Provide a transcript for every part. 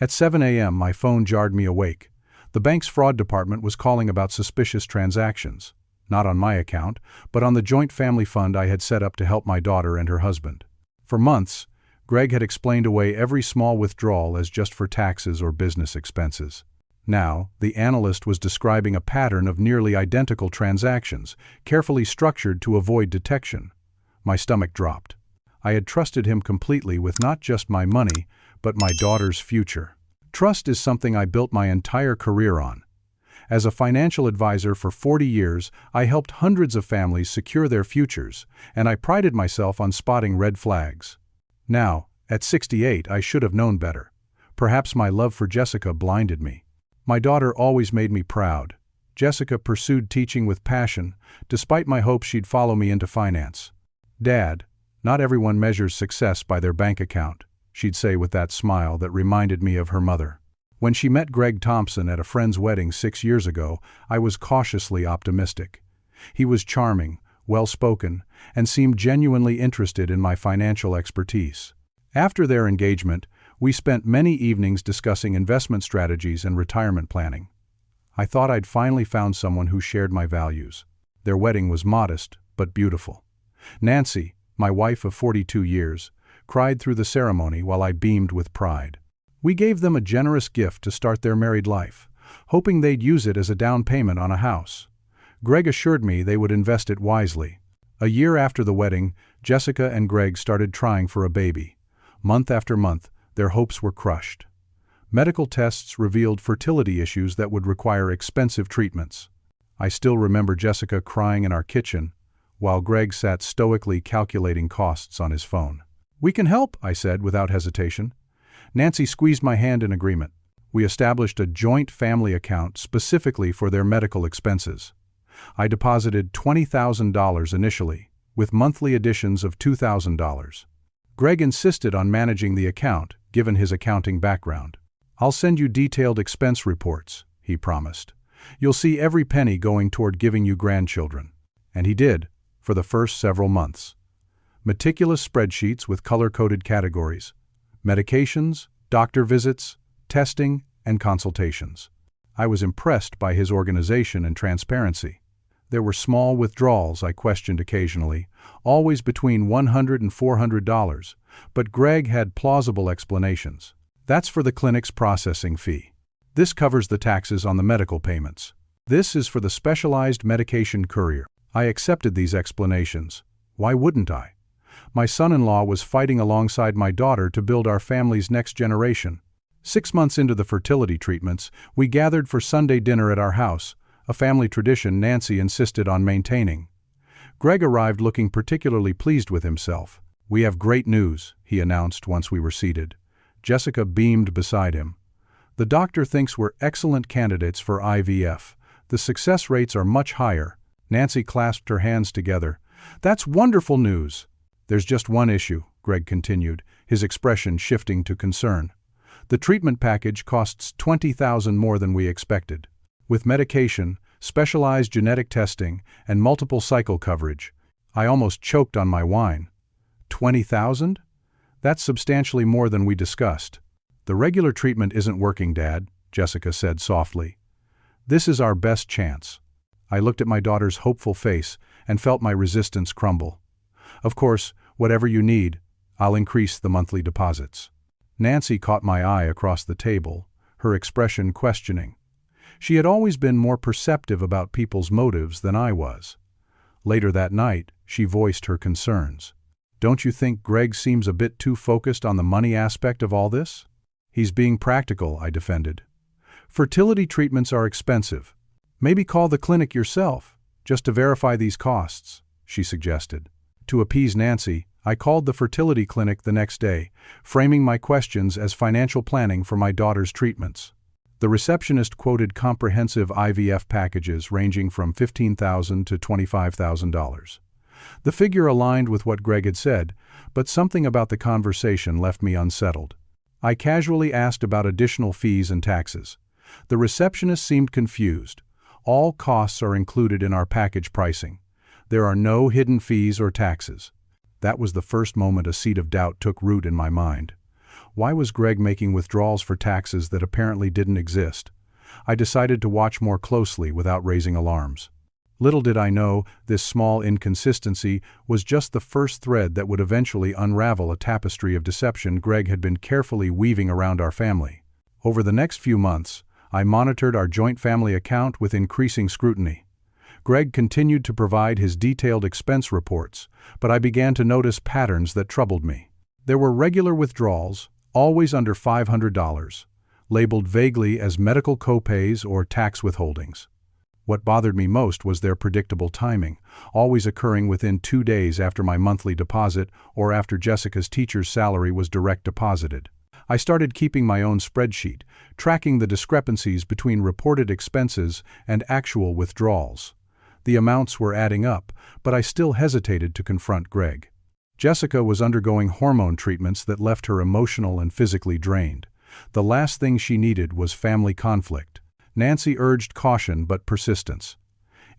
At 7 a.m., my phone jarred me awake. The bank's fraud department was calling about suspicious transactions. Not on my account, but on the joint family fund I had set up to help my daughter and her husband. For months, Greg had explained away every small withdrawal as just for taxes or business expenses. Now, the analyst was describing a pattern of nearly identical transactions, carefully structured to avoid detection. My stomach dropped. I had trusted him completely with not just my money, but my daughter's future. Trust is something I built my entire career on. As a financial advisor for 40 years, I helped hundreds of families secure their futures, and I prided myself on spotting red flags. Now, at 68, I should have known better. Perhaps my love for Jessica blinded me. My daughter always made me proud. Jessica pursued teaching with passion, despite my hopes she'd follow me into finance. "Dad, not everyone measures success by their bank account," she'd say with that smile that reminded me of her mother. When she met Greg Thompson at a friend's wedding 6 years ago, I was cautiously optimistic. He was charming, well-spoken, and seemed genuinely interested in my financial expertise. After their engagement, we spent many evenings discussing investment strategies and retirement planning. I thought I'd finally found someone who shared my values. Their wedding was modest, but beautiful. Nancy, my wife of 42 years, cried through the ceremony while I beamed with pride. We gave them a generous gift to start their married life, hoping they'd use it as a down payment on a house. Greg assured me they would invest it wisely. A year after the wedding, Jessica and Greg started trying for a baby. Month after month, their hopes were crushed. Medical tests revealed fertility issues that would require expensive treatments. I still remember Jessica crying in our kitchen, while Greg sat stoically calculating costs on his phone. "We can help," I said without hesitation. Nancy squeezed my hand in agreement. We established a joint family account specifically for their medical expenses. I deposited $20,000 initially, with monthly additions of $2,000. Greg insisted on managing the account, given his accounting background. "I'll send you detailed expense reports," he promised. "You'll see every penny going toward giving you grandchildren." And he did, for the first several months. Meticulous spreadsheets with color-coded categories: medications, doctor visits, testing, and consultations. I was impressed by his organization and transparency. There were small withdrawals I questioned occasionally, always between $100 and $400, but Greg had plausible explanations. "That's for the clinic's processing fee. This covers the taxes on the medical payments. This is for the specialized medication courier." I accepted these explanations. Why wouldn't I? My son-in-law was fighting alongside my daughter to build our family's next generation. 6 months into the fertility treatments, we gathered for Sunday dinner at our house, a family tradition Nancy insisted on maintaining. Greg arrived looking particularly pleased with himself. "We have great news," he announced once we were seated. Jessica beamed beside him. "The doctor thinks we're excellent candidates for IVF. The success rates are much higher." Nancy clasped her hands together. "That's wonderful news." "There's just one issue," Greg continued, his expression shifting to concern. "The treatment package costs $20,000 more than we expected. With medication, specialized genetic testing, and multiple cycle coverage." I almost choked on my wine. $20,000? That's substantially more than we discussed. "The regular treatment isn't working, Dad," Jessica said softly. "This is our best chance." I looked at my daughter's hopeful face and felt my resistance crumble. "Of course, whatever you need, I'll increase the monthly deposits." Nancy caught my eye across the table, her expression questioning. She had always been more perceptive about people's motives than I was. Later that night, she voiced her concerns. "Don't you think Greg seems a bit too focused on the money aspect of all this?" "He's being practical," I defended. "Fertility treatments are expensive. Maybe call the clinic yourself, just to verify these costs," she suggested. To appease Nancy, I called the fertility clinic the next day, framing my questions as financial planning for my daughter's treatments. The receptionist quoted comprehensive IVF packages ranging from $15,000 to $25,000. The figure aligned with what Greg had said, but something about the conversation left me unsettled. I casually asked about additional fees and taxes. The receptionist seemed confused. "All costs are included in our package pricing. There are no hidden fees or taxes." That was the first moment a seed of doubt took root in my mind. Why was Greg making withdrawals for taxes that apparently didn't exist? I decided to watch more closely without raising alarms. Little did I know, this small inconsistency was just the first thread that would eventually unravel a tapestry of deception Greg had been carefully weaving around our family. Over the next few months, I monitored our joint family account with increasing scrutiny. Greg continued to provide his detailed expense reports, but I began to notice patterns that troubled me. There were regular withdrawals, always under $500, labeled vaguely as medical copays or tax withholdings. What bothered me most was their predictable timing, always occurring within 2 days after my monthly deposit or after Jessica's teacher's salary was direct deposited. I started keeping my own spreadsheet, tracking the discrepancies between reported expenses and actual withdrawals. The amounts were adding up, but I still hesitated to confront Greg. Jessica was undergoing hormone treatments that left her emotional and physically drained. The last thing she needed was family conflict. Nancy urged caution but persistence.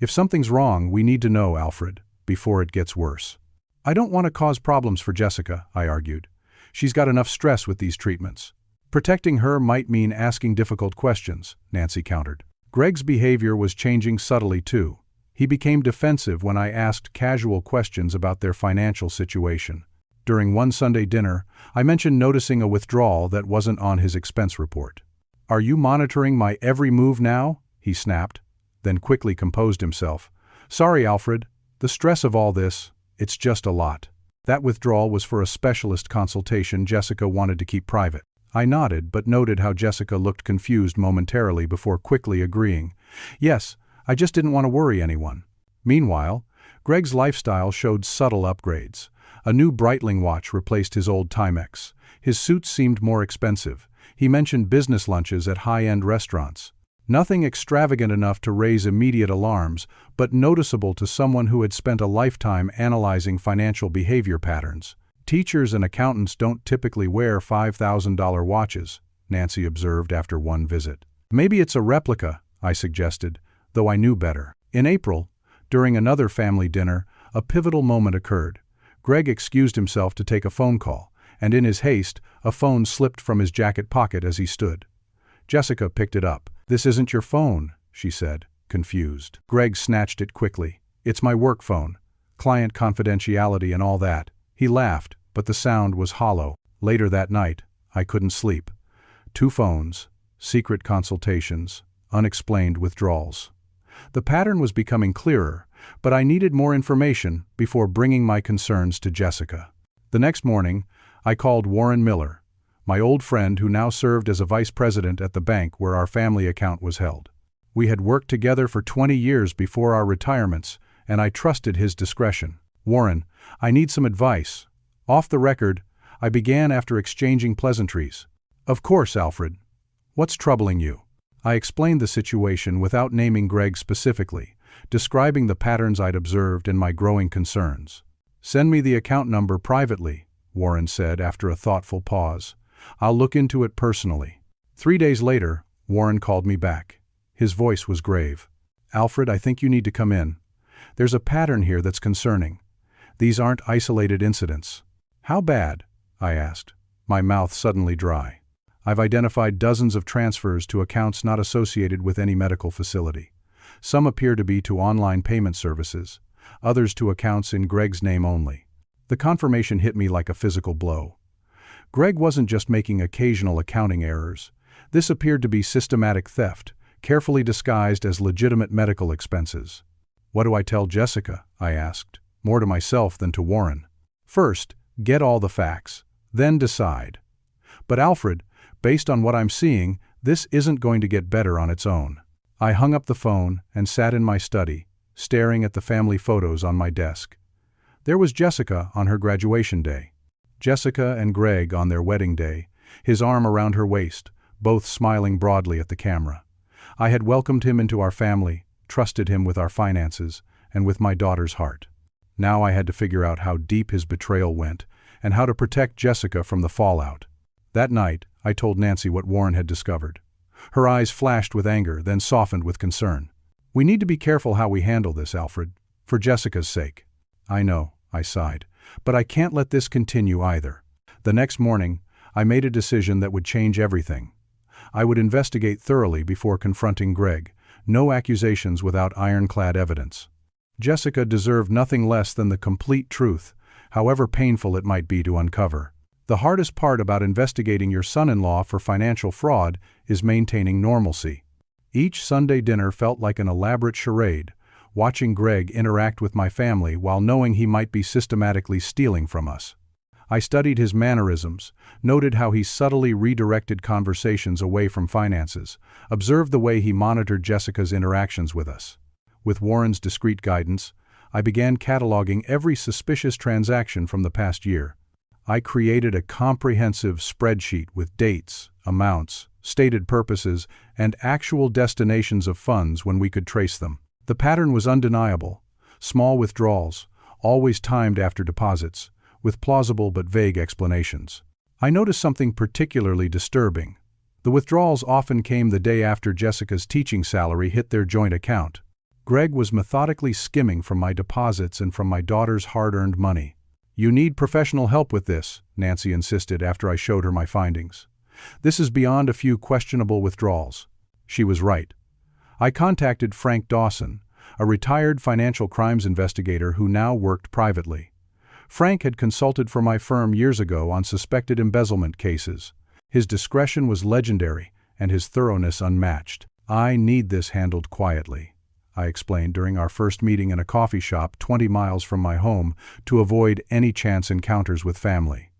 "If something's wrong, we need to know, Alfred, before it gets worse." "I don't want to cause problems for Jessica," I argued. "She's got enough stress with these treatments." "Protecting her might mean asking difficult questions," Nancy countered. Greg's behavior was changing subtly too. He became defensive when I asked casual questions about their financial situation. During one Sunday dinner, I mentioned noticing a withdrawal that wasn't on his expense report. "Are you monitoring my every move now?" he snapped, then quickly composed himself. "Sorry, Alfred. The stress of all this, it's just a lot." That withdrawal was for a specialist consultation Jessica wanted to keep private. I nodded but noted how Jessica looked confused momentarily before quickly agreeing. "Yes, I just didn't want to worry anyone." Meanwhile, Greg's lifestyle showed subtle upgrades. A new Breitling watch replaced his old Timex. His suits seemed more expensive. He mentioned business lunches at high-end restaurants. Nothing extravagant enough to raise immediate alarms, but noticeable to someone who had spent a lifetime analyzing financial behavior patterns. "Teachers and accountants don't typically wear $5,000 watches," Nancy observed after one visit. "Maybe it's a replica," I suggested, though I knew better. In April, during another family dinner, a pivotal moment occurred. Greg excused himself to take a phone call, and in his haste, a phone slipped from his jacket pocket as he stood. Jessica picked it up. "This isn't your phone," she said, confused. Greg snatched it quickly. "It's my work phone. Client confidentiality and all that." He laughed, but the sound was hollow. Later that night, I couldn't sleep. 2 phones, secret consultations, unexplained withdrawals. The pattern was becoming clearer, but I needed more information before bringing my concerns to Jessica. The next morning, I called Warren Miller, my old friend who now served as a vice president at the bank where our family account was held. We had worked together for 20 years before our retirements, and I trusted his discretion. "Warren, I need some advice." Off the record, I began after exchanging pleasantries. "Of course, Alfred. What's troubling you?" I explained the situation without naming Greg specifically, describing the patterns I'd observed and my growing concerns. "Send me the account number privately," Warren said after a thoughtful pause. "I'll look into it personally." 3 days later, Warren called me back. His voice was grave. "Alfred, I think you need to come in. There's a pattern here that's concerning. These aren't isolated incidents." "How bad?" I asked, my mouth suddenly dry. "I've identified dozens of transfers to accounts not associated with any medical facility. Some appear to be to online payment services, others to accounts in Greg's name only." The confirmation hit me like a physical blow. Greg wasn't just making occasional accounting errors. This appeared to be systematic theft, carefully disguised as legitimate medical expenses. "What do I tell Jessica?" I asked, more to myself than to Warren. "First, get all the facts, then decide." "But Alfred, based on what I'm seeing, this isn't going to get better on its own." I hung up the phone and sat in my study, staring at the family photos on my desk. There was Jessica on her graduation day. Jessica and Greg on their wedding day, his arm around her waist, both smiling broadly at the camera. I had welcomed him into our family, trusted him with our finances, and with my daughter's heart. Now I had to figure out how deep his betrayal went, and how to protect Jessica from the fallout. That night, I told Nancy what Warren had discovered. Her eyes flashed with anger, then softened with concern. "We need to be careful how we handle this, Alfred, for Jessica's sake." "I know," I sighed, "but I can't let this continue either." The next morning, I made a decision that would change everything. I would investigate thoroughly before confronting Greg. No accusations without ironclad evidence. Jessica deserved nothing less than the complete truth, however painful it might be to uncover. The hardest part about investigating your son-in-law for financial fraud is maintaining normalcy. Each Sunday dinner felt like an elaborate charade, watching Greg interact with my family while knowing he might be systematically stealing from us. I studied his mannerisms, noted how he subtly redirected conversations away from finances, observed the way he monitored Jessica's interactions with us. With Warren's discreet guidance, I began cataloging every suspicious transaction from the past year. I created a comprehensive spreadsheet with dates, amounts, stated purposes, and actual destinations of funds when we could trace them. The pattern was undeniable: small withdrawals, always timed after deposits, with plausible but vague explanations. I noticed something particularly disturbing. The withdrawals often came the day after Jessica's teaching salary hit their joint account. Greg was methodically skimming from my deposits and from my daughter's hard-earned money. "You need professional help with this," Nancy insisted after I showed her my findings. "This is beyond a few questionable withdrawals." She was right. I contacted Frank Dawson, a retired financial crimes investigator who now worked privately. Frank had consulted for my firm years ago on suspected embezzlement cases. His discretion was legendary and his thoroughness unmatched. "I need this handled quietly," I explained during our first meeting in a coffee shop 20 miles from my home to avoid any chance encounters with family.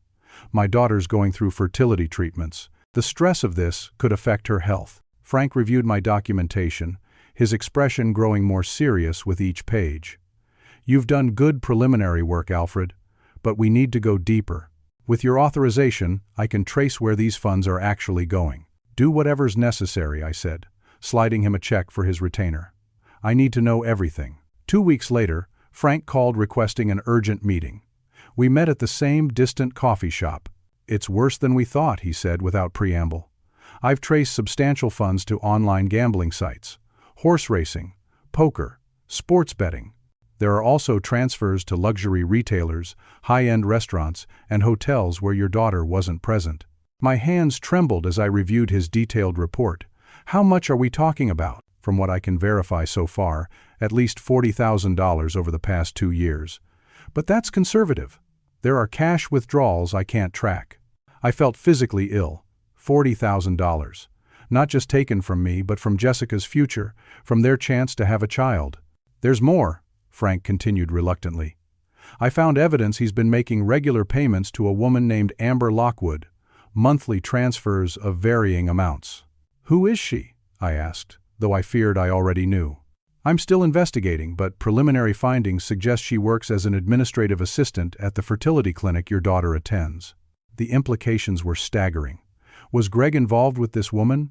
"My daughter's going through fertility treatments. The stress of this could affect her health." Frank reviewed my documentation, his expression growing more serious with each page. "You've done good preliminary work, Alfred, but we need to go deeper. With your authorization, I can trace where these funds are actually going." "Do whatever's necessary," I said, sliding him a check for his retainer. "I need to know everything." 2 weeks later, Frank called requesting an urgent meeting. We met at the same distant coffee shop. "It's worse than we thought," he said without preamble. "I've traced substantial funds to online gambling sites, horse racing, poker, sports betting. There are also transfers to luxury retailers, high-end restaurants, and hotels where your daughter wasn't present." My hands trembled as I reviewed his detailed report. "How much are we talking about?" "From what I can verify so far, at least $40,000 over the past 2 years. But that's conservative. There are cash withdrawals I can't track." I felt physically ill. $40,000. Not just taken from me, but from Jessica's future, from their chance to have a child. "There's more," Frank continued reluctantly. "I found evidence he's been making regular payments to a woman named Amber Lockwood, monthly transfers of varying amounts." "Who is she?" I asked, though I feared I already knew. "I'm still investigating, but preliminary findings suggest she works as an administrative assistant at the fertility clinic your daughter attends." The implications were staggering. Was Greg involved with this woman?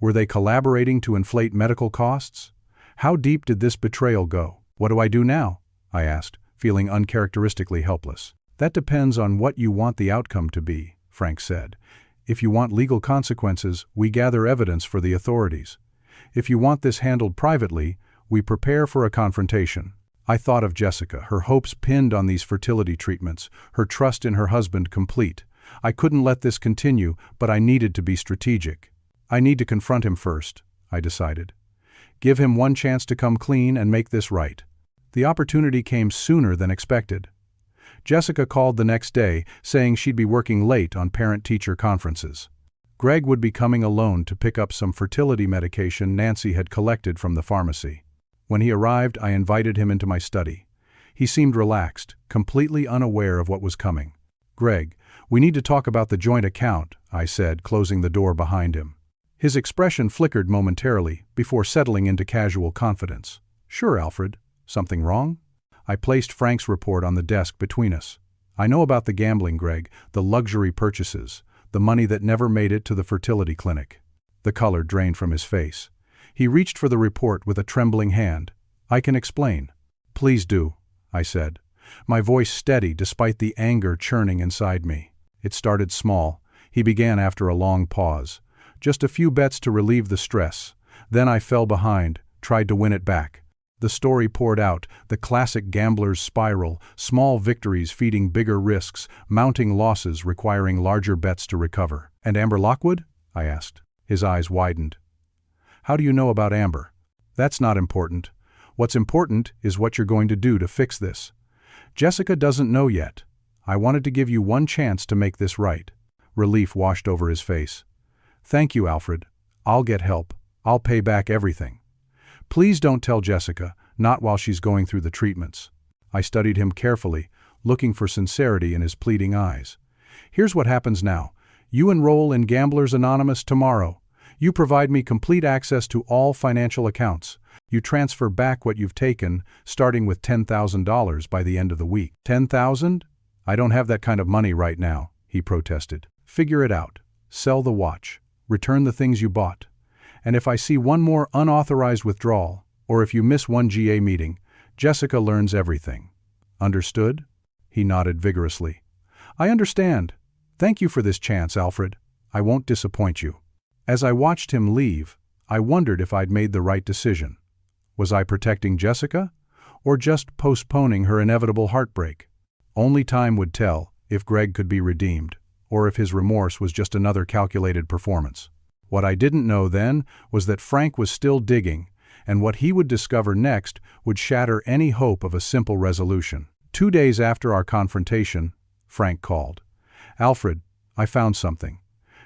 Were they collaborating to inflate medical costs? How deep did this betrayal go? "What do I do now?" I asked, feeling uncharacteristically helpless. "That depends on what you want the outcome to be," Frank said. "If you want legal consequences, we gather evidence for the authorities. If you want this handled privately, we prepare for a confrontation." I thought of Jessica, her hopes pinned on these fertility treatments, her trust in her husband complete. I couldn't let this continue, but I needed to be strategic. "I need to confront him first," I decided. "Give him one chance to come clean and make this right." The opportunity came sooner than expected. Jessica called the next day, saying she'd be working late on parent-teacher conferences. Greg would be coming alone to pick up some fertility medication Nancy had collected from the pharmacy. When he arrived, I invited him into my study. He seemed relaxed, completely unaware of what was coming. "Greg, we need to talk about the joint account," I said, closing the door behind him. His expression flickered momentarily before settling into casual confidence. "Sure, Alfred. Something wrong?" I placed Frank's report on the desk between us. "I know about the gambling, Greg, the luxury purchases, the money that never made it to the fertility clinic." The color drained from his face. He reached for the report with a trembling hand. "I can explain." "Please do," I said, my voice steady despite the anger churning inside me. "It started small," he began after a long pause. "Just a few bets to relieve the stress. Then I fell behind, tried to win it back. The story poured out, the classic gambler's spiral, small victories feeding bigger risks, mounting losses requiring larger bets to recover. "And Amber Lockwood?" I asked. His eyes widened. "How do you know about Amber?" "That's not important. What's important is what you're going to do to fix this. Jessica doesn't know yet. I wanted to give you one chance to make this right." Relief washed over his face. "Thank you, Alfred. I'll get help. I'll pay back everything. Please don't tell Jessica, not while she's going through the treatments." I studied him carefully, looking for sincerity in his pleading eyes. "Here's what happens now. You enroll in Gamblers Anonymous tomorrow. You provide me complete access to all financial accounts. You transfer back what you've taken, starting with $10,000 by the end of the week." "10,000? I don't have that kind of money right now," he protested. "Figure it out. Sell the watch. Return the things you bought. And if I see one more unauthorized withdrawal, or if you miss one GA meeting, Jessica learns everything. Understood?" He nodded vigorously. "I understand. Thank you for this chance, Alfred. I won't disappoint you." As I watched him leave, I wondered if I'd made the right decision. Was I protecting Jessica, or just postponing her inevitable heartbreak? Only time would tell if Greg could be redeemed, or if his remorse was just another calculated performance. What I didn't know then was that Frank was still digging, and what he would discover next would shatter any hope of a simple resolution. 2 days after our confrontation, Frank called. "Alfred, I found something.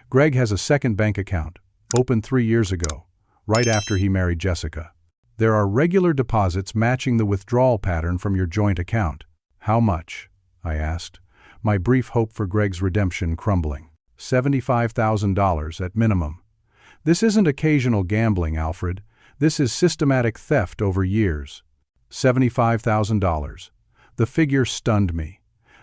Greg has a second bank account, opened 3 years ago, right after he married Jessica. There are regular deposits matching the withdrawal pattern from your joint account." "How much?" I asked, my brief hope for Greg's redemption crumbling. $75,000 at minimum. "This isn't occasional gambling, Alfred. This is systematic theft over years." $75,000. The figure stunned me.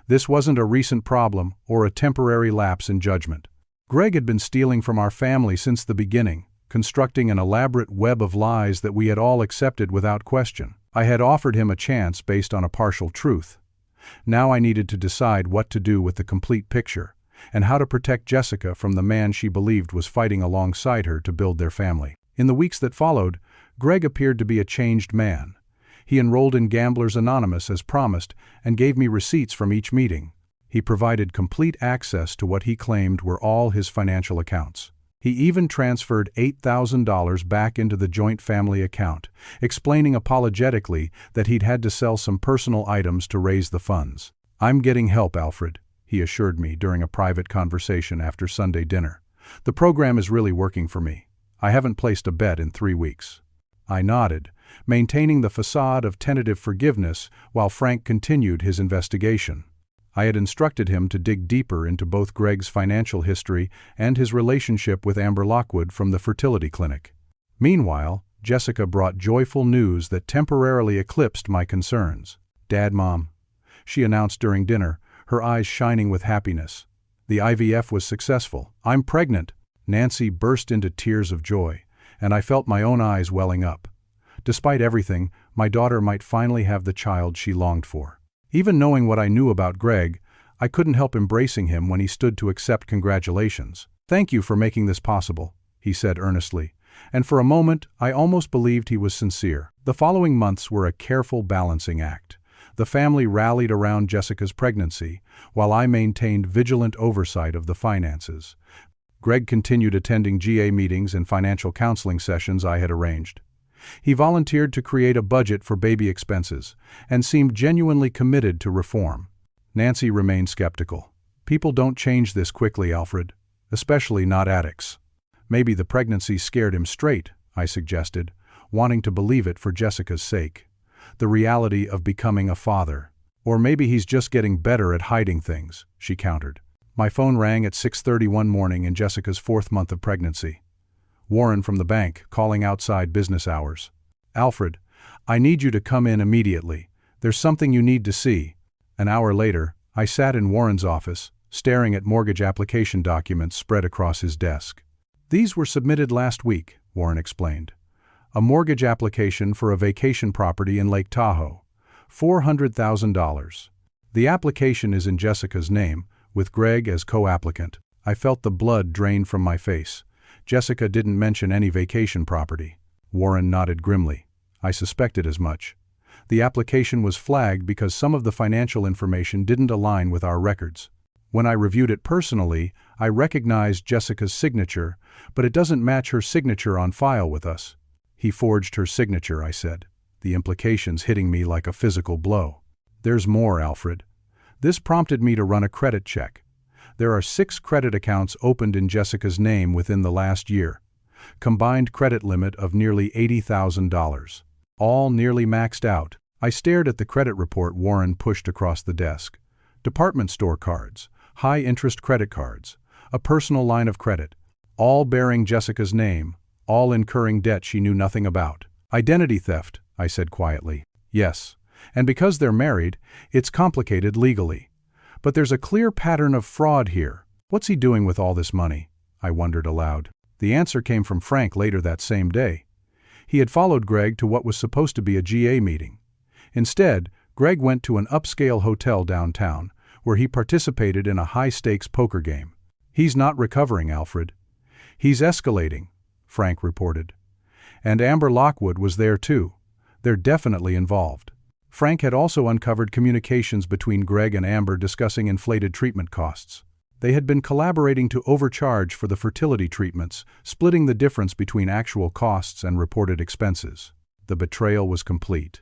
This wasn't a recent problem or a temporary lapse in judgment. Greg had been stealing from our family since the beginning, constructing an elaborate web of lies that we had all accepted without question. I had offered him a chance based on a partial truth. Now I needed to decide what to do with the complete picture, and how to protect Jessica from the man she believed was fighting alongside her to build their family. In the weeks that followed, Greg appeared to be a changed man. He enrolled in Gamblers Anonymous as promised and gave me receipts from each meeting. He provided complete access to what he claimed were all his financial accounts. He even transferred $8,000 back into the joint family account, explaining apologetically that he'd had to sell some personal items to raise the funds. "I'm getting help, Alfred," he assured me during a private conversation after Sunday dinner. "The program is really working for me. I haven't placed a bet in 3 weeks." I nodded, maintaining the facade of tentative forgiveness while Frank continued his investigation. I had instructed him to dig deeper into both Greg's financial history and his relationship with Amber Lockwood from the fertility clinic. Meanwhile, Jessica brought joyful news that temporarily eclipsed my concerns. "Dad, Mom," she announced during dinner, her eyes shining with happiness. "The IVF was successful. I'm pregnant." Nancy burst into tears of joy, and I felt my own eyes welling up. Despite everything, my daughter might finally have the child she longed for. Even knowing what I knew about Greg, I couldn't help embracing him when he stood to accept congratulations. "Thank you for making this possible," he said earnestly, and for a moment I almost believed he was sincere. The following months were a careful balancing act. The family rallied around Jessica's pregnancy, while I maintained vigilant oversight of the finances. Greg continued attending GA meetings and financial counseling sessions I had arranged. He volunteered to create a budget for baby expenses and seemed genuinely committed to reform. Nancy remained skeptical. "People don't change this quickly, Alfred, especially not addicts." "Maybe the pregnancy scared him straight," I suggested, wanting to believe it for Jessica's sake. "The reality of becoming a father. Or maybe he's just getting better at hiding things," she countered. My phone rang at 6:30 one morning in Jessica's 4th month of pregnancy. Warren from the bank, calling outside business hours. "Alfred, I need you to come in immediately. There's something you need to see." An hour later, I sat in Warren's office, staring at mortgage application documents spread across his desk. "These were submitted last week," Warren explained. "A mortgage application for a vacation property in Lake Tahoe. $400,000. The application is in Jessica's name, with Greg as co-applicant." I felt the blood drain from my face. Jessica didn't mention any vacation property. Warren nodded grimly. I suspected as much. The application was flagged because some of the financial information didn't align with our records. When I reviewed it personally, I recognized Jessica's signature, but it doesn't match her signature on file with us. He forged her signature, I said, the implications hitting me like a physical blow. There's more, Alfred. This prompted me to run a credit check. There are 6 credit accounts opened in Jessica's name within the last year. Combined credit limit of nearly $80,000. All nearly maxed out. I stared at the credit report Warren pushed across the desk. Department store cards, high-interest credit cards, a personal line of credit, all bearing Jessica's name, all incurring debt she knew nothing about. Identity theft, I said quietly. Yes, and because they're married, it's complicated legally. But there's a clear pattern of fraud here. What's he doing with all this money? I wondered aloud. The answer came from Frank later that same day. He had followed Greg to what was supposed to be a GA meeting. Instead, Greg went to an upscale hotel downtown, where he participated in a high-stakes poker game. He's not recovering, Alfred. He's escalating, Frank reported. And Amber Lockwood was there too. They're definitely involved. Frank had also uncovered communications between Greg and Amber discussing inflated treatment costs. They had been collaborating to overcharge for the fertility treatments, splitting the difference between actual costs and reported expenses. The betrayal was complete.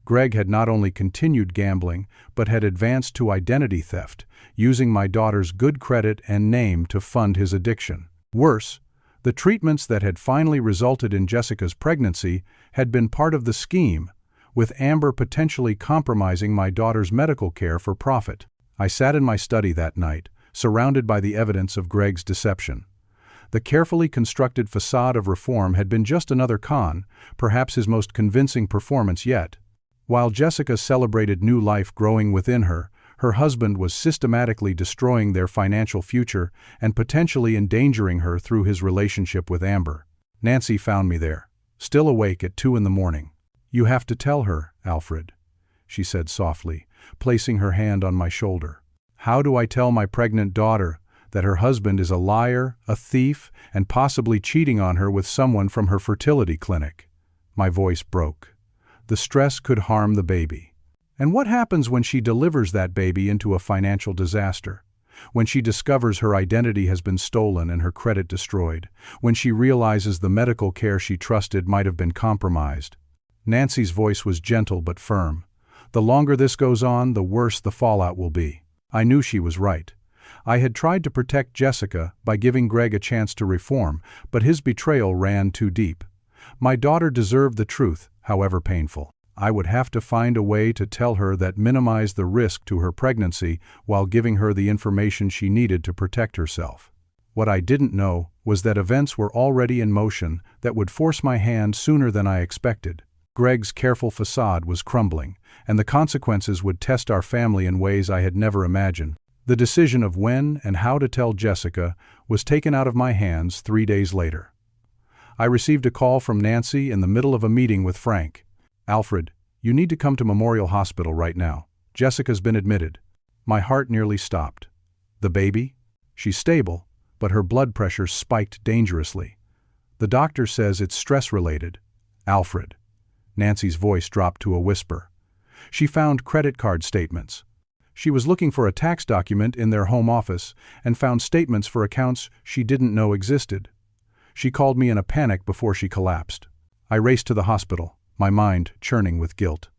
Greg had not only continued gambling, but had advanced to identity theft, using my daughter's good credit and name to fund his addiction. Worse, the treatments that had finally resulted in Jessica's pregnancy had been part of the scheme, with Amber potentially compromising my daughter's medical care for profit. I sat in my study that night, surrounded by the evidence of Greg's deception. The carefully constructed facade of reform had been just another con, perhaps his most convincing performance yet. While Jessica celebrated new life growing within her, her husband was systematically destroying their financial future and potentially endangering her through his relationship with Amber. Nancy found me there, still awake at 2 a.m. "You have to tell her, Alfred," she said softly, placing her hand on my shoulder. "How do I tell my pregnant daughter that her husband is a liar, a thief, and possibly cheating on her with someone from her fertility clinic?" My voice broke. The stress could harm the baby. And what happens when she delivers that baby into a financial disaster? When she discovers her identity has been stolen and her credit destroyed? When she realizes the medical care she trusted might have been compromised? Nancy's voice was gentle but firm. "The longer this goes on, the worse the fallout will be." I knew she was right. I had tried to protect Jessica by giving Greg a chance to reform, but his betrayal ran too deep. My daughter deserved the truth, however painful. I would have to find a way to tell her that minimized the risk to her pregnancy while giving her the information she needed to protect herself. What I didn't know was that events were already in motion that would force my hand sooner than I expected. Greg's careful facade was crumbling, and the consequences would test our family in ways I had never imagined. The decision of when and how to tell Jessica was taken out of my hands 3 days later. I received a call from Nancy in the middle of a meeting with Frank. "Alfred, you need to come to Memorial Hospital right now. Jessica's been admitted." My heart nearly stopped. "The baby? She's stable, but her blood pressure spiked dangerously. The doctor says it's stress-related." "Alfred." Nancy's voice dropped to a whisper. She found credit card statements. She was looking for a tax document in their home office and found statements for accounts she didn't know existed. She called me in a panic before she collapsed. I raced to the hospital, my mind churning with guilt.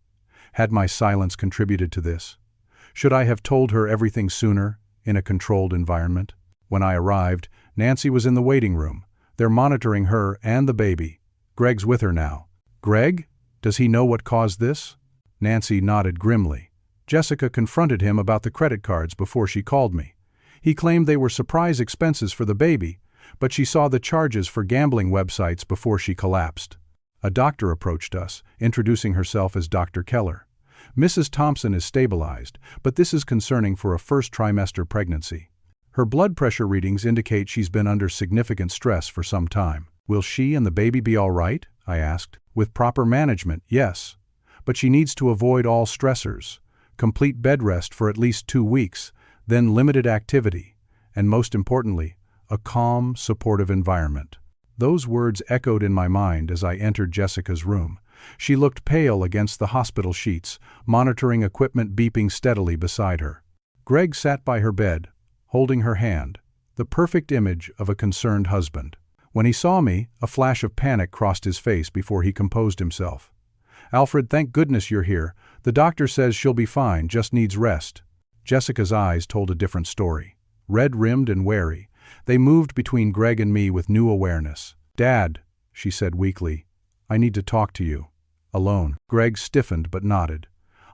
Had my silence contributed to this? Should I have told her everything sooner, in a controlled environment? When I arrived, Nancy was in the waiting room. They're monitoring her and the baby. Greg's with her now. "Greg? Does he know what caused this?" Nancy nodded grimly. "Jessica confronted him about the credit cards before she called me. He claimed they were surprise expenses for the baby, but she saw the charges for gambling websites before she collapsed." A doctor approached us, introducing herself as Dr. Keller. "Mrs. Thompson is stabilized, but this is concerning for a first-trimester pregnancy. Her blood pressure readings indicate she's been under significant stress for some time." "Will she and the baby be all right?" I asked. "With proper management, yes. But she needs to avoid all stressors, complete bed rest for at least 2 weeks, then limited activity, and most importantly, a calm, supportive environment." Those words echoed in my mind as I entered Jessica's room, She looked pale against the hospital sheets, monitoring equipment beeping steadily beside her. Greg sat by her bed, holding her hand, the perfect image of a concerned husband. When he saw me, a flash of panic crossed his face before he composed himself. "Alfred, thank goodness you're here. The doctor says she'll be fine, just needs rest." Jessica's eyes told a different story. Red-rimmed and wary, they moved between Greg and me with new awareness. "Dad," she said weakly, "I need to talk to you. Alone." Greg stiffened but nodded.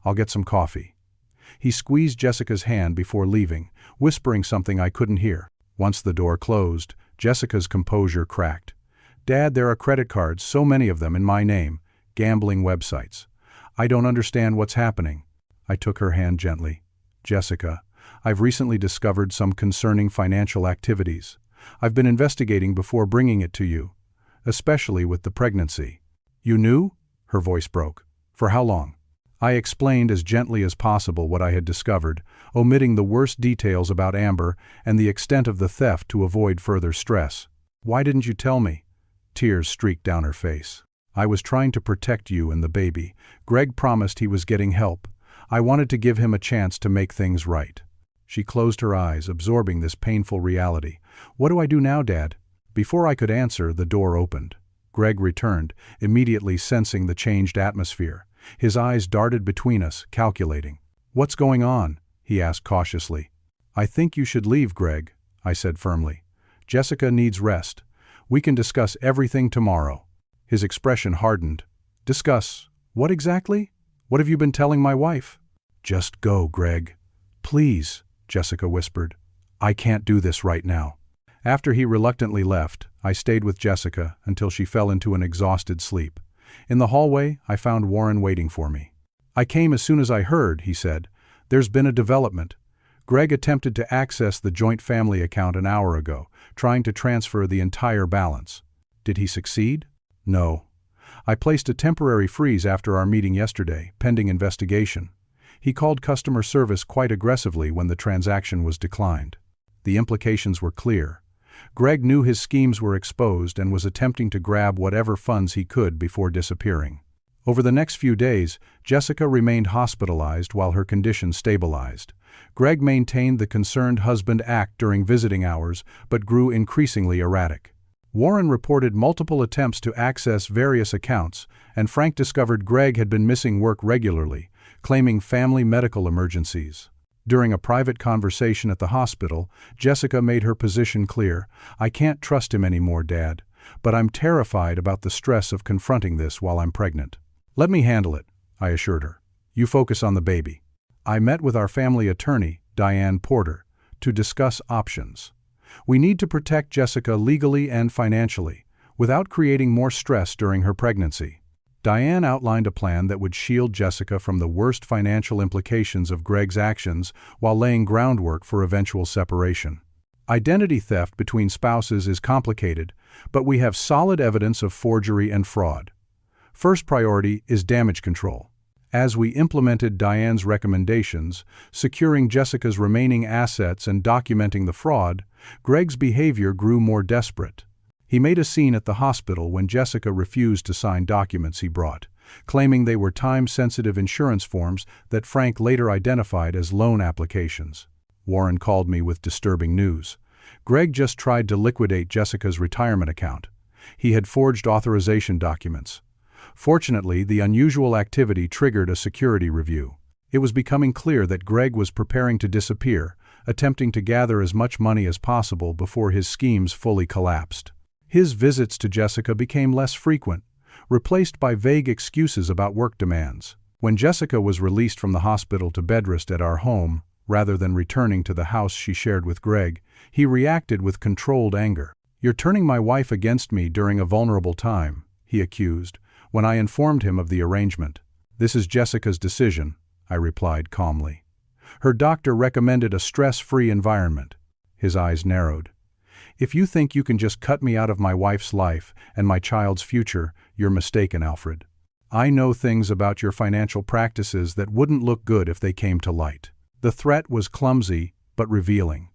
"I'll get some coffee." He squeezed Jessica's hand before leaving, whispering something I couldn't hear. Once the door closed, Jessica's composure cracked. "Dad, there are credit cards, so many of them in my name, gambling websites. I don't understand what's happening." I took her hand gently. "Jessica, I've recently discovered some concerning financial activities. I've been investigating before bringing it to you, especially with the pregnancy." "You knew?" Her voice broke. "For how long?" I explained as gently as possible what I had discovered, omitting the worst details about Amber and the extent of the theft to avoid further stress. "Why didn't you tell me?" Tears streaked down her face. "I was trying to protect you and the baby. Greg promised he was getting help. I wanted to give him a chance to make things right." She closed her eyes, absorbing this painful reality. "What do I do now, Dad?" Before I could answer, the door opened. Greg returned, immediately sensing the changed atmosphere. His eyes darted between us, calculating. "What's going on?" he asked cautiously. "I think you should leave, Greg," I said firmly. "Jessica needs rest. We can discuss everything tomorrow." His expression hardened. "Discuss? What exactly? What have you been telling my wife?" "Just go, Greg. Please," Jessica whispered. "I can't do this right now." After he reluctantly left, I stayed with Jessica until she fell into an exhausted sleep. In the hallway, I found Warren waiting for me. "I came as soon as I heard," he said. "There's been a development. Greg attempted to access the joint family account an hour ago, trying to transfer the entire balance. Did he succeed?" "No. I placed a temporary freeze after our meeting yesterday, pending investigation. He called customer service quite aggressively when the transaction was declined." The implications were clear. Greg knew his schemes were exposed and was attempting to grab whatever funds he could before disappearing. Over the next few days, Jessica remained hospitalized while her condition stabilized. Greg maintained the concerned husband act during visiting hours, but grew increasingly erratic. Warren reported multiple attempts to access various accounts, and Frank discovered Greg had been missing work regularly, claiming family medical emergencies. During a private conversation at the hospital, Jessica made her position clear. "I can't trust him anymore, Dad, but I'm terrified about the stress of confronting this while I'm pregnant." "Let me handle it," I assured her. "You focus on the baby." I met with our family attorney, Diane Porter, to discuss options. We need to protect Jessica legally and financially, without creating more stress during her pregnancy. Diane outlined a plan that would shield Jessica from the worst financial implications of Greg's actions while laying groundwork for eventual separation. Identity theft between spouses is complicated, but we have solid evidence of forgery and fraud. First priority is damage control. As we implemented Diane's recommendations, securing Jessica's remaining assets and documenting the fraud, Greg's behavior grew more desperate. He made a scene at the hospital when Jessica refused to sign documents he brought, claiming they were time-sensitive insurance forms that Frank later identified as loan applications. Warren called me with disturbing news. Greg just tried to liquidate Jessica's retirement account. He had forged authorization documents. Fortunately, the unusual activity triggered a security review. It was becoming clear that Greg was preparing to disappear, attempting to gather as much money as possible before his schemes fully collapsed. His visits to Jessica became less frequent, replaced by vague excuses about work demands. When Jessica was released from the hospital to bedrest at our home, rather than returning to the house she shared with Greg, he reacted with controlled anger. "You're turning my wife against me during a vulnerable time," he accused, when I informed him of the arrangement. "This is Jessica's decision," I replied calmly. "Her doctor recommended a stress-free environment." His eyes narrowed. "If you think you can just cut me out of my wife's life and my child's future, you're mistaken, Alfred. I know things about your financial practices that wouldn't look good if they came to light." The threat was clumsy, but revealing.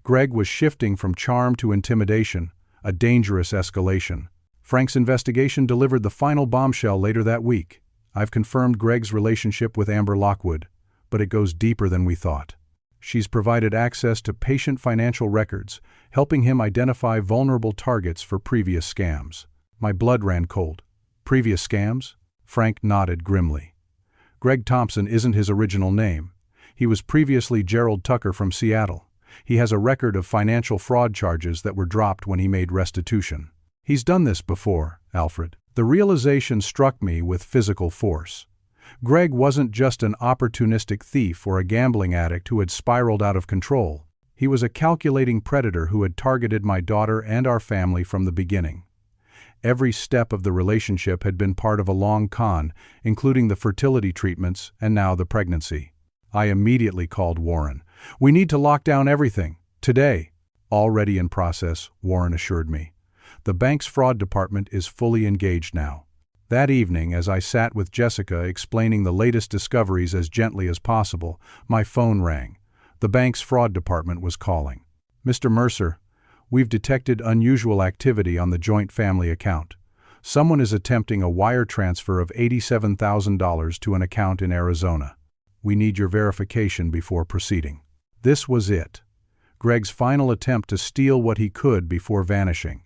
Greg was shifting from charm to intimidation, a dangerous escalation. Frank's investigation delivered the final bombshell later that week. I've confirmed Greg's relationship with Amber Lockwood, but it goes deeper than we thought. She's provided access to patient financial records, helping him identify vulnerable targets for previous scams. My blood ran cold. Previous scams? Frank nodded grimly. Greg Thompson isn't his original name. He was previously Gerald Tucker from Seattle. He has a record of financial fraud charges that were dropped when he made restitution. He's done this before, Alfred. The realization struck me with physical force. Greg wasn't just an opportunistic thief or a gambling addict who had spiraled out of control. He was a calculating predator who had targeted my daughter and our family from the beginning. Every step of the relationship had been part of a long con, including the fertility treatments and now the pregnancy. I immediately called Warren. "We need to lock down everything. Today." "Already in process," Warren assured me. "The bank's fraud department is fully engaged now." That evening, as I sat with Jessica explaining the latest discoveries as gently as possible, my phone rang. The bank's fraud department was calling. "Mr. Mercer, we've detected unusual activity on the joint family account. Someone is attempting a wire transfer of $87,000 to an account in Arizona. We need your verification before proceeding." This was it. Greg's final attempt to steal what he could before vanishing.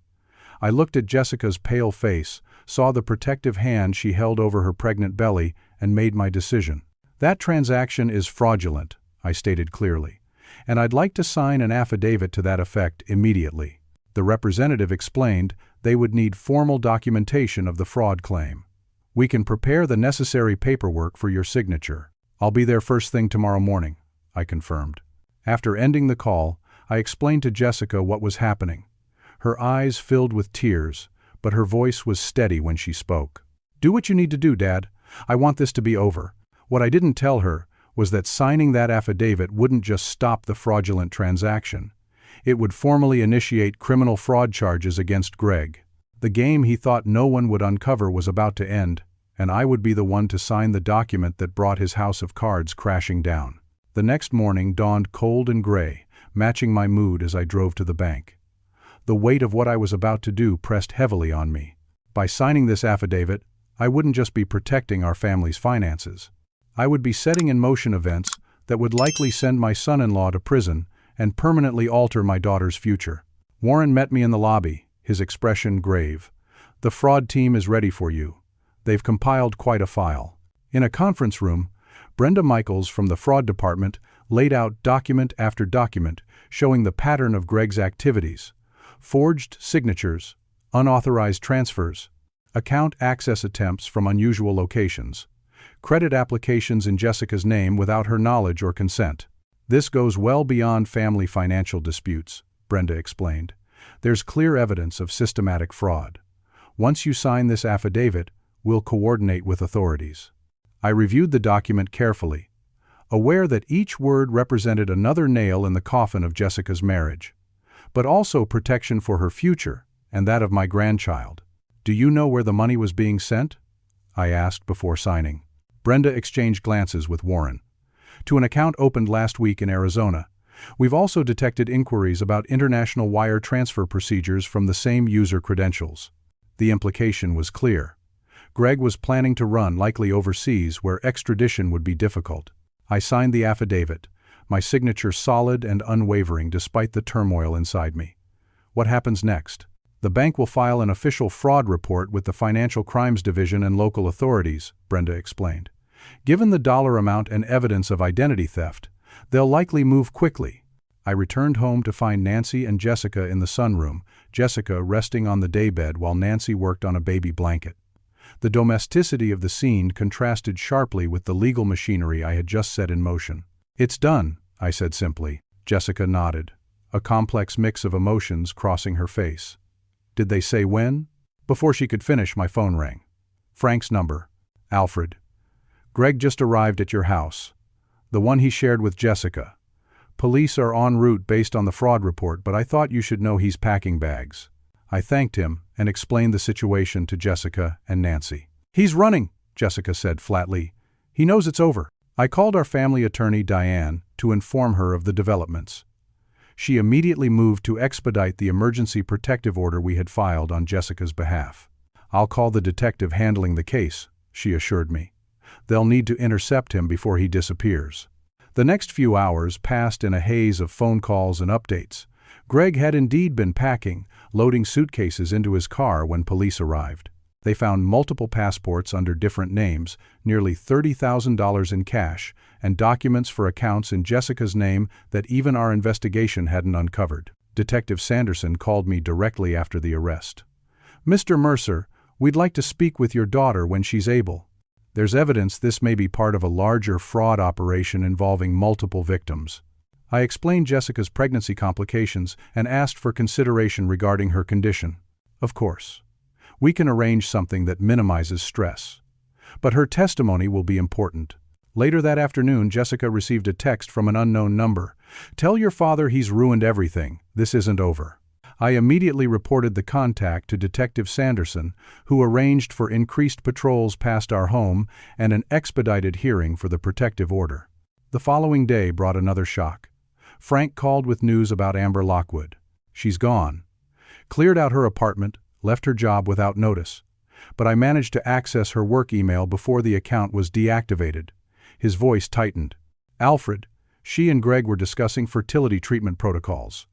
I looked at Jessica's pale face, saw the protective hand she held over her pregnant belly, and made my decision. "That transaction is fraudulent," I stated clearly, "and I'd like to sign an affidavit to that effect immediately." The representative explained they would need formal documentation of the fraud claim. "We can prepare the necessary paperwork for your signature." "I'll be there first thing tomorrow morning," I confirmed. After ending the call, I explained to Jessica what was happening. Her eyes filled with tears, but her voice was steady when she spoke. "Do what you need to do, Dad. I want this to be over." What I didn't tell her was that signing that affidavit wouldn't just stop the fraudulent transaction. It would formally initiate criminal fraud charges against Greg. The game he thought no one would uncover was about to end, and I would be the one to sign the document that brought his house of cards crashing down. The next morning dawned cold and gray, matching my mood as I drove to the bank. The weight of what I was about to do pressed heavily on me. By signing this affidavit, I wouldn't just be protecting our family's finances. I would be setting in motion events that would likely send my son-in-law to prison and permanently alter my daughter's future. Warren met me in the lobby, his expression grave. "The fraud team is ready for you. They've compiled quite a file." In a conference room, Brenda Michaels from the fraud department laid out document after document showing the pattern of Greg's activities. Forged signatures, unauthorized transfers, account access attempts from unusual locations, credit applications in Jessica's name without her knowledge or consent. "This goes well beyond family financial disputes," Brenda explained. "There's clear evidence of systematic fraud. Once you sign this affidavit, we'll coordinate with authorities." I reviewed the document carefully, aware that each word represented another nail in the coffin of Jessica's marriage, but also protection for her future and that of my grandchild. "Do you know where the money was being sent?" I asked before signing. Brenda exchanged glances with Warren. "To an account opened last week in Arizona. We've also detected inquiries about international wire transfer procedures from the same user credentials." The implication was clear. Greg was planning to run, likely overseas, where extradition would be difficult. I signed the affidavit, my signature solid and unwavering despite the turmoil inside me. "What happens next?" "The bank will file an official fraud report with the Financial Crimes Division and local authorities," Brenda explained. "Given the dollar amount and evidence of identity theft, they'll likely move quickly." I returned home to find Nancy and Jessica in the sunroom, Jessica resting on the daybed while Nancy worked on a baby blanket. The domesticity of the scene contrasted sharply with the legal machinery I had just set in motion. "It's done," I said simply. Jessica nodded, a complex mix of emotions crossing her face. "Did they say when?" Before she could finish, my phone rang. Frank's number. "Alfred. Greg just arrived at your house. The one he shared with Jessica. Police are en route based on the fraud report, but I thought you should know he's packing bags." I thanked him and explained the situation to Jessica and Nancy. "He's running," Jessica said flatly. "He knows it's over." I called our family attorney, Diane, to inform her of the developments. She immediately moved to expedite the emergency protective order we had filed on Jessica's behalf. "I'll call the detective handling the case," she assured me. "They'll need to intercept him before he disappears." The next few hours passed in a haze of phone calls and updates. Greg had indeed been packing, loading suitcases into his car when police arrived. They found multiple passports under different names, nearly $30,000 in cash, and documents for accounts in Jessica's name that even our investigation hadn't uncovered. Detective Sanderson called me directly after the arrest. "Mr. Mercer, we'd like to speak with your daughter when she's able. There's evidence this may be part of a larger fraud operation involving multiple victims." I explained Jessica's pregnancy complications and asked for consideration regarding her condition. "Of course. We can arrange something that minimizes stress. But her testimony will be important." Later that afternoon, Jessica received a text from an unknown number. "Tell your father he's ruined everything. This isn't over." I immediately reported the contact to Detective Sanderson, who arranged for increased patrols past our home and an expedited hearing for the protective order. The following day brought another shock. Frank called with news about Amber Lockwood. "She's gone. Cleared out her apartment, left her job without notice. But I managed to access her work email before the account was deactivated." His voice tightened. "Alfred, she and Greg were discussing fertility treatment protocols.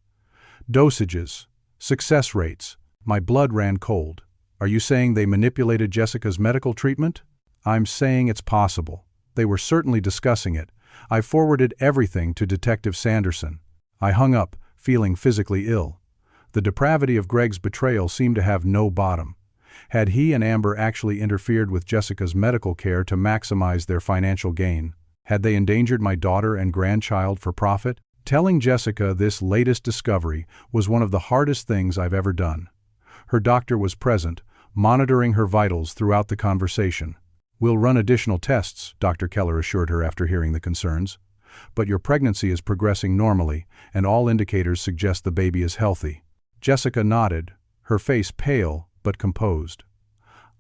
Dosages. Success rates." My blood ran cold. "Are you saying they manipulated Jessica's medical treatment?" "I'm saying it's possible. They were certainly discussing it. I forwarded everything to Detective Sanderson." I hung up, feeling physically ill. The depravity of Greg's betrayal seemed to have no bottom. Had he and Amber actually interfered with Jessica's medical care to maximize their financial gain? Had they endangered my daughter and grandchild for profit? Telling Jessica this latest discovery was one of the hardest things I've ever done. Her doctor was present, monitoring her vitals throughout the conversation. "We'll run additional tests," Dr. Keller assured her after hearing the concerns. "But your pregnancy is progressing normally, and all indicators suggest the baby is healthy." Jessica nodded, her face pale but composed.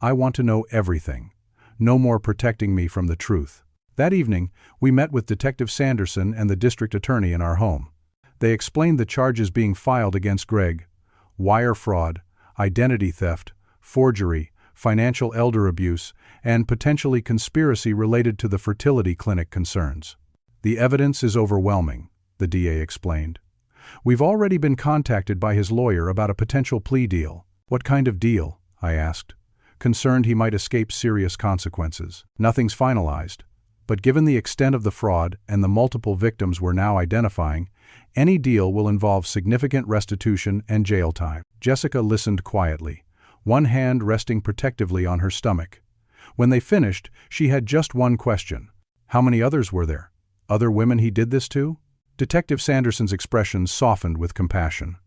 "I want to know everything. No more protecting me from the truth." That evening, we met with Detective Sanderson and the district attorney in our home. They explained the charges being filed against Greg: wire fraud, identity theft, forgery, financial elder abuse, and potentially conspiracy related to the fertility clinic concerns. "The evidence is overwhelming," the DA explained. "We've already been contacted by his lawyer about a potential plea deal." "What kind of deal?" I asked, concerned he might escape serious consequences. "Nothing's finalized. But given the extent of the fraud and the multiple victims we're now identifying, any deal will involve significant restitution and jail time." Jessica listened quietly, one hand resting protectively on her stomach. When they finished, she had just one question. "How many others were there? Other women he did this to?" Detective Sanderson's expression softened with compassion.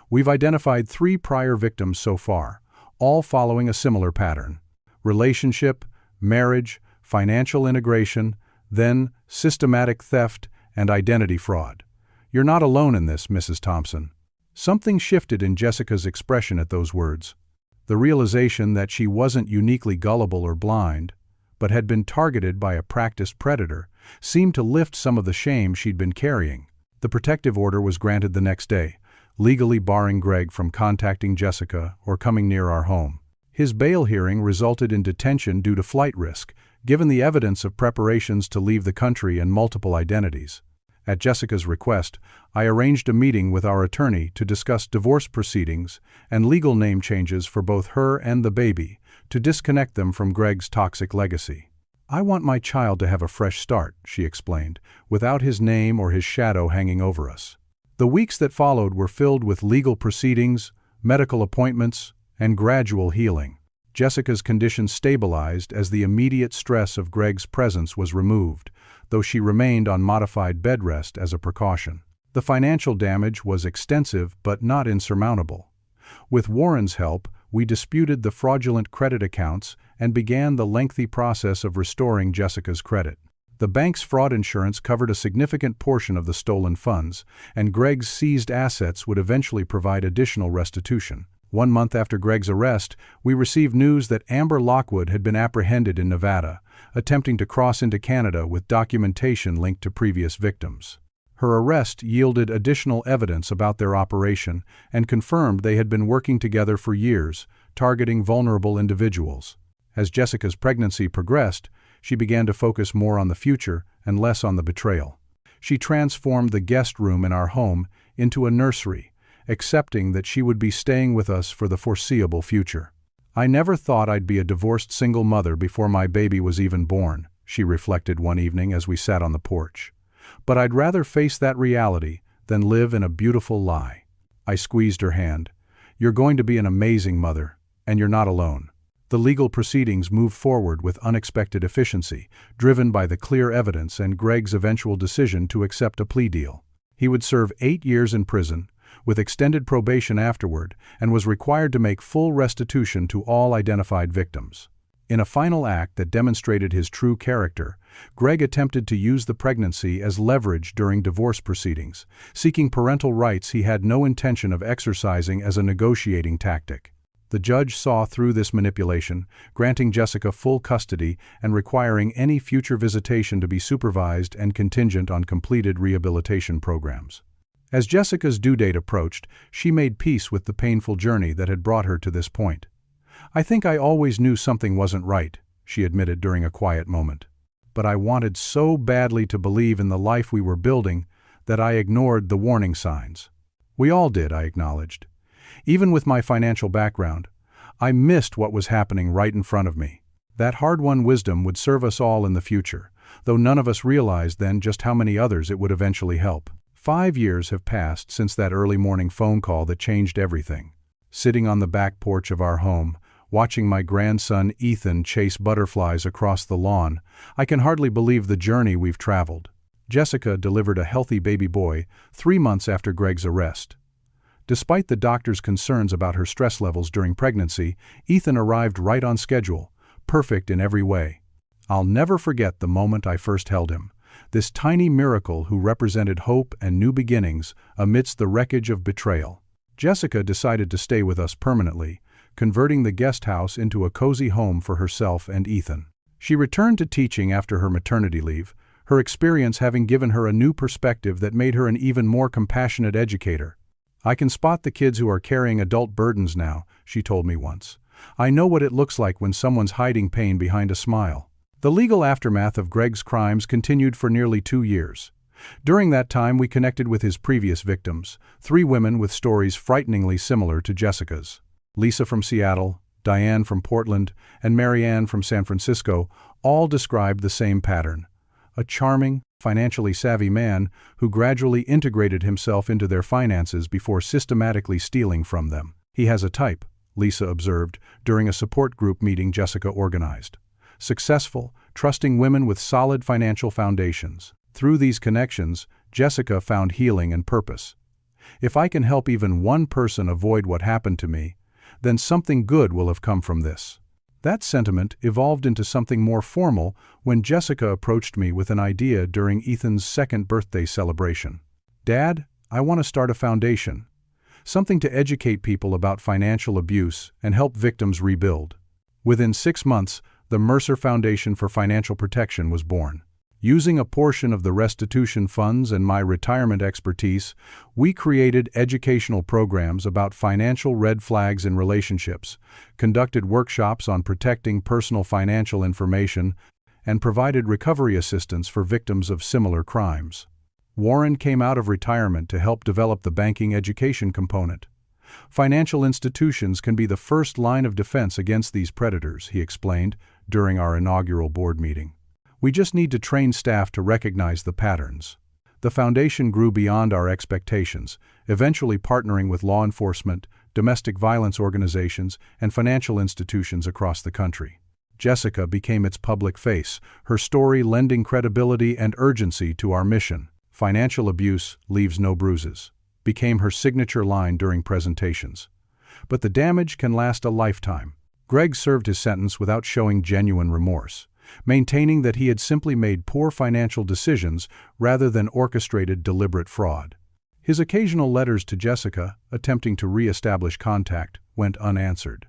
"We've identified 3 prior victims so far, all following a similar pattern: relationship, marriage, financial integration, then systematic theft and identity fraud. You're not alone in this, Mrs. Thompson." Something shifted in Jessica's expression at those words. The realization that she wasn't uniquely gullible or blind, but had been targeted by a practiced predator, seemed to lift some of the shame she'd been carrying. The protective order was granted the next day, legally barring Greg from contacting Jessica or coming near our home. His bail hearing resulted in detention due to flight risk, given the evidence of preparations to leave the country and multiple identities. At Jessica's request, I arranged a meeting with our attorney to discuss divorce proceedings and legal name changes for both her and the baby, to disconnect them from Greg's toxic legacy. "I want my child to have a fresh start," she explained, "without his name or his shadow hanging over us." The weeks that followed were filled with legal proceedings, medical appointments, and gradual healing. Jessica's condition stabilized as the immediate stress of Greg's presence was removed, though she remained on modified bed rest as a precaution. The financial damage was extensive but not insurmountable. With Warren's help, we disputed the fraudulent credit accounts and began the lengthy process of restoring Jessica's credit. The bank's fraud insurance covered a significant portion of the stolen funds, and Greg's seized assets would eventually provide additional restitution. 1 month after Greg's arrest, we received news that Amber Lockwood had been apprehended in Nevada, attempting to cross into Canada with documentation linked to previous victims. Her arrest yielded additional evidence about their operation and confirmed they had been working together for years, targeting vulnerable individuals. As Jessica's pregnancy progressed, she began to focus more on the future and less on the betrayal. She transformed the guest room in our home into a nursery, accepting that she would be staying with us for the foreseeable future. "I never thought I'd be a divorced single mother before my baby was even born," she reflected one evening as we sat on the porch. "But I'd rather face that reality than live in a beautiful lie." I squeezed her hand. "You're going to be an amazing mother, and you're not alone." The legal proceedings moved forward with unexpected efficiency, driven by the clear evidence and Greg's eventual decision to accept a plea deal. He would serve 8 years in prison, with extended probation afterward, and was required to make full restitution to all identified victims. In a final act that demonstrated his true character, Greg attempted to use the pregnancy as leverage during divorce proceedings, seeking parental rights he had no intention of exercising as a negotiating tactic. The judge saw through this manipulation, granting Jessica full custody and requiring any future visitation to be supervised and contingent on completed rehabilitation programs. As Jessica's due date approached, she made peace with the painful journey that had brought her to this point. "I think I always knew something wasn't right," she admitted during a quiet moment. "But I wanted so badly to believe in the life we were building that I ignored the warning signs." "We all did," I acknowledged. "Even with my financial background, I missed what was happening right in front of me. That hard-won wisdom would serve us all in the future, though none of us realized then just how many others it would eventually help." 5 years have passed since that early morning phone call that changed everything. Sitting on the back porch of our home, watching my grandson Ethan chase butterflies across the lawn, I can hardly believe the journey we've traveled. Jessica delivered a healthy baby boy 3 months after Greg's arrest. Despite the doctor's concerns about her stress levels during pregnancy, Ethan arrived right on schedule, perfect in every way. I'll never forget the moment I first held him. This tiny miracle who represented hope and new beginnings amidst the wreckage of betrayal. Jessica decided to stay with us permanently, converting the guest house into a cozy home for herself and Ethan. She returned to teaching after her maternity leave, her experience having given her a new perspective that made her an even more compassionate educator. "I can spot the kids who are carrying adult burdens now," she told me once. "I know what it looks like when someone's hiding pain behind a smile." The legal aftermath of Greg's crimes continued for nearly 2 years. During that time we connected with his previous victims, 3 women with stories frighteningly similar to Jessica's. Lisa from Seattle, Diane from Portland, and Marianne from San Francisco all described the same pattern. A charming, financially savvy man who gradually integrated himself into their finances before systematically stealing from them. "He has a type," Lisa observed during a support group meeting Jessica organized. Successful, trusting women with solid financial foundations. Through these connections, Jessica found healing and purpose. "If I can help even one person avoid what happened to me, then something good will have come from this." That sentiment evolved into something more formal when Jessica approached me with an idea during Ethan's 2nd birthday celebration. "Dad, I want to start a foundation. Something to educate people about financial abuse and help victims rebuild." Within 6 months, the Mercer Foundation for Financial Protection was born. Using a portion of the restitution funds and my retirement expertise, we created educational programs about financial red flags in relationships, conducted workshops on protecting personal financial information, and provided recovery assistance for victims of similar crimes. Warren came out of retirement to help develop the banking education component. "Financial institutions can be the first line of defense against these predators," he explained during our inaugural board meeting. "We just need to train staff to recognize the patterns." The foundation grew beyond our expectations, eventually partnering with law enforcement, domestic violence organizations, and financial institutions across the country. Jessica became its public face, her story lending credibility and urgency to our mission. "Financial abuse leaves no bruises," became her signature line during presentations. But the damage can last a lifetime. Greg served his sentence without showing genuine remorse, maintaining that he had simply made poor financial decisions rather than orchestrated deliberate fraud. His occasional letters to Jessica, attempting to re-establish contact, went unanswered.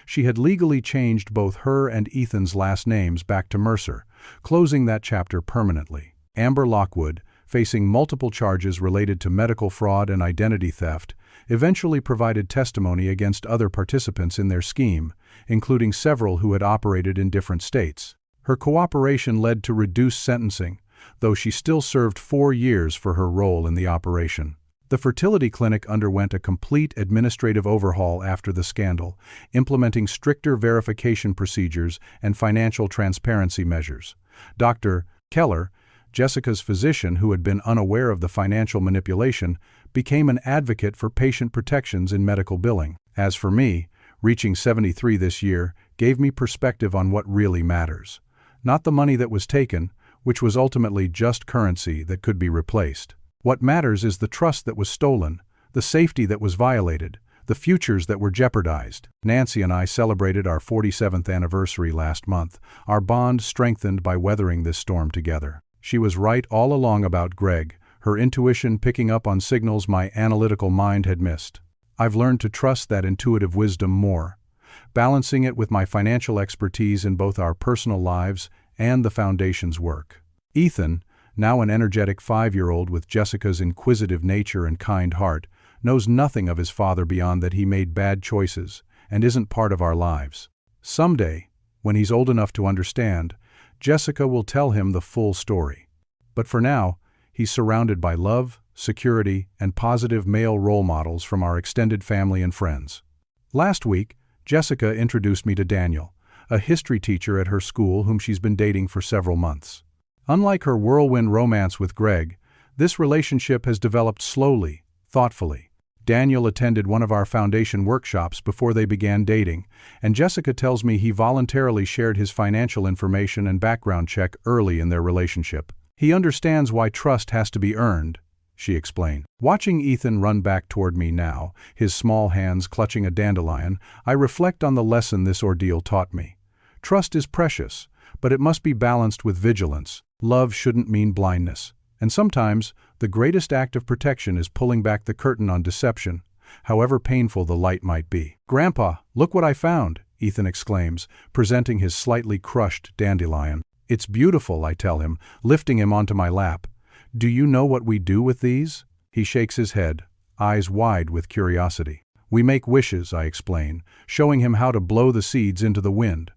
She had legally changed both her and Ethan's last names back to Mercer, closing that chapter permanently. Amber Lockwood, facing multiple charges related to medical fraud and identity theft, eventually provided testimony against other participants in their scheme, including several who had operated in different states. Her cooperation led to reduced sentencing, though she still served 4 years for her role in the operation. The fertility clinic underwent a complete administrative overhaul after the scandal, implementing stricter verification procedures and financial transparency measures. Dr. Keller, Jessica's physician who had been unaware of the financial manipulation, became an advocate for patient protections in medical billing. As for me, reaching 73 this year gave me perspective on what really matters. Not the money that was taken, which was ultimately just currency that could be replaced. What matters is the trust that was stolen, the safety that was violated, the futures that were jeopardized. Nancy and I celebrated our 47th anniversary last month, our bond strengthened by weathering this storm together. She was right all along about Greg, her intuition picking up on signals my analytical mind had missed. I've learned to trust that intuitive wisdom more, balancing it with my financial expertise in both our personal lives and the Foundation's work. Ethan, now an energetic 5-year-old with Jessica's inquisitive nature and kind heart, knows nothing of his father beyond that he made bad choices and isn't part of our lives. Someday, when he's old enough to understand, Jessica will tell him the full story. But for now, he's surrounded by love, security, and positive male role models from our extended family and friends. Last week, Jessica introduced me to Daniel, a history teacher at her school whom she's been dating for several months. Unlike her whirlwind romance with Greg, this relationship has developed slowly, thoughtfully. Daniel attended one of our Foundation workshops before they began dating, and Jessica tells me he voluntarily shared his financial information and background check early in their relationship. He understands why trust has to be earned, she explained. Watching Ethan run back toward me now, his small hands clutching a dandelion, I reflect on the lesson this ordeal taught me. Trust is precious, but it must be balanced with vigilance. Love shouldn't mean blindness. And sometimes, the greatest act of protection is pulling back the curtain on deception, however painful the light might be. "Grandpa, look what I found," Ethan exclaims, presenting his slightly crushed dandelion. "It's beautiful," I tell him, lifting him onto my lap. "Do you know what we do with these?" He shakes his head, eyes wide with curiosity. "We make wishes," I explain, showing him how to blow the seeds into the wind.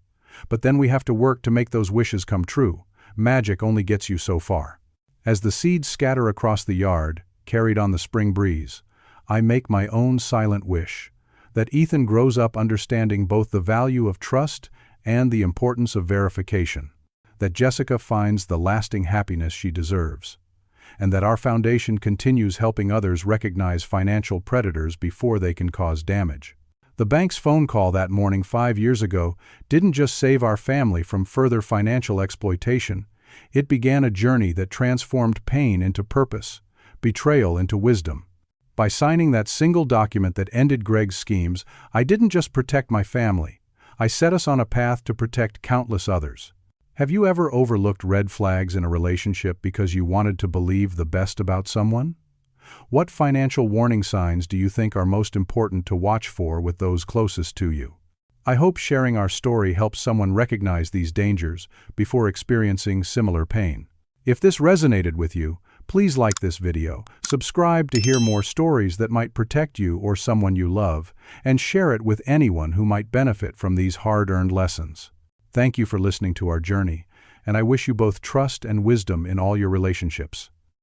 But then we have to work to make those wishes come true. Magic only gets you so far. As the seeds scatter across the yard, carried on the spring breeze, I make my own silent wish, that Ethan grows up understanding both the value of trust and the importance of verification, that Jessica finds the lasting happiness she deserves, and that our Foundation continues helping others recognize financial predators before they can cause damage. The bank's phone call that morning 5 years ago didn't just save our family from further financial exploitation, it began a journey that transformed pain into purpose, betrayal into wisdom. By signing that single document that ended Greg's schemes, I didn't just protect my family, I set us on a path to protect countless others. Have you ever overlooked red flags in a relationship because you wanted to believe the best about someone? What financial warning signs do you think are most important to watch for with those closest to you? I hope sharing our story helps someone recognize these dangers before experiencing similar pain. If this resonated with you, please like this video, subscribe to hear more stories that might protect you or someone you love, and share it with anyone who might benefit from these hard-earned lessons. Thank you for listening to our journey, and I wish you both trust and wisdom in all your relationships.